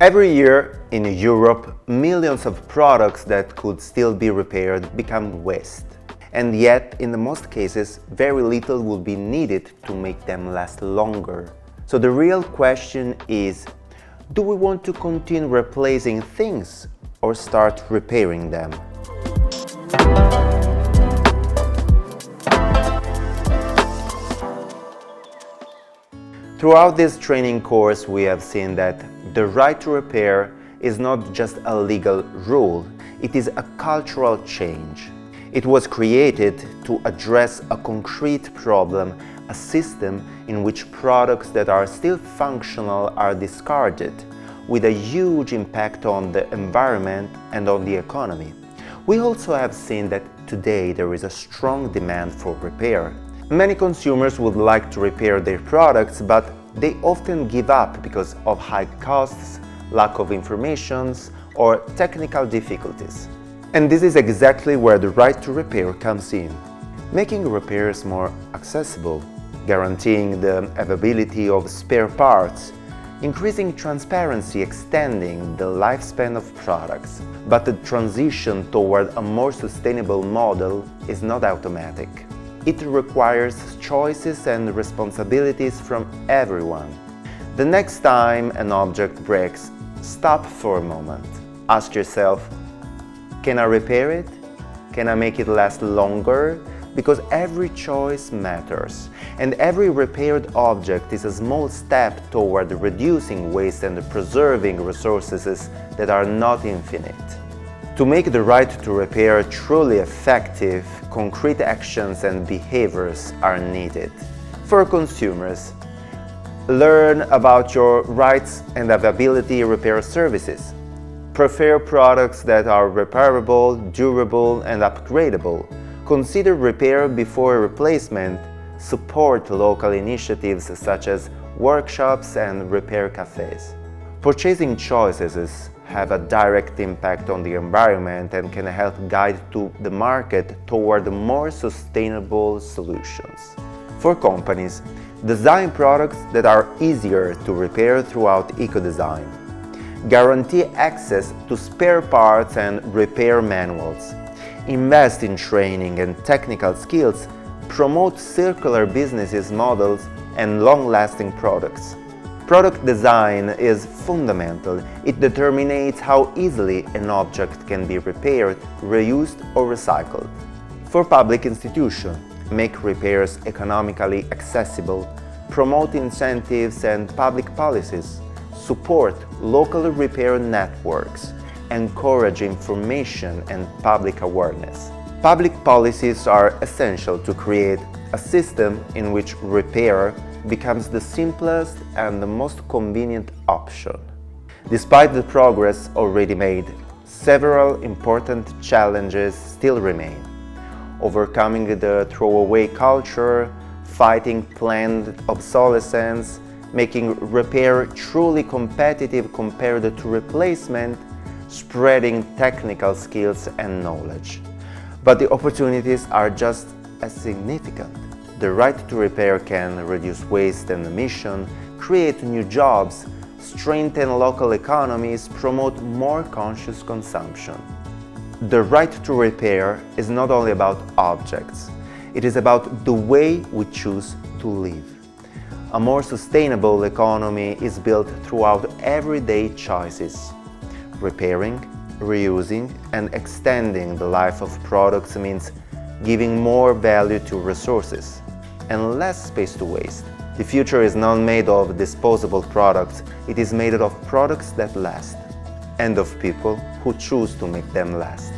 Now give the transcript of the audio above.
Every year in Europe, millions of products that could still be repaired become waste. And yet, in the most cases, very little will be needed to make them last longer. So the real question is, do we want to continue replacing things or start repairing them? Throughout this training course, we have seen that the right to repair is not just a legal rule, it is a cultural change. It was created to address a concrete problem, a system in which products that are still functional are discarded, with a huge impact on the environment and on the economy. We also have seen that today there is a strong demand for repair. Many consumers would like to repair their products, but they often give up because of high costs, lack of information, or technical difficulties. And this is exactly where the right to repair comes in, making repairs more accessible, guaranteeing the availability of spare parts, increasing transparency, extending the lifespan of products. But the transition toward a more sustainable model is not automatic. It requires choices and responsibilities from everyone. The next time an object breaks, stop for a moment. Ask yourself, can I repair it? Can I make it last longer? Because every choice matters, and every repaired object is a small step toward reducing waste and preserving resources that are not infinite. To make the right to repair truly effective, concrete actions and behaviors are needed. For consumers, learn about your rights and availability repair services. Prefer products that are repairable, durable and upgradable. Consider repair before replacement. Support local initiatives such as workshops and repair cafes. Purchasing choices have a direct impact on the environment and can help guide the market toward more sustainable solutions. For companies, design products that are easier to repair throughout ecodesign. Guarantee access to spare parts and repair manuals. Invest in training and technical skills. Promote circular business models and long-lasting products. Product design is fundamental. It determines how easily an object can be repaired, reused or recycled. For public institutions, make repairs economically accessible, promote incentives and public policies, support local repair networks, encourage information and public awareness. Public policies are essential to create a system in which repair becomes the simplest and the most convenient option. Despite the progress already made, several important challenges still remain. Overcoming the throwaway culture, fighting planned obsolescence, making repair truly competitive compared to replacement, spreading technical skills and knowledge. But the opportunities are just as significant. The right to repair can reduce waste and emission, create new jobs, strengthen local economies, promote more conscious consumption. The right to repair is not only about objects, it is about the way we choose to live. A more sustainable economy is built throughout everyday choices. Repairing, reusing, and extending the life of products means giving more value to resources and less space to waste. The future is not made of disposable products, it is made of products that last, and of people who choose to make them last.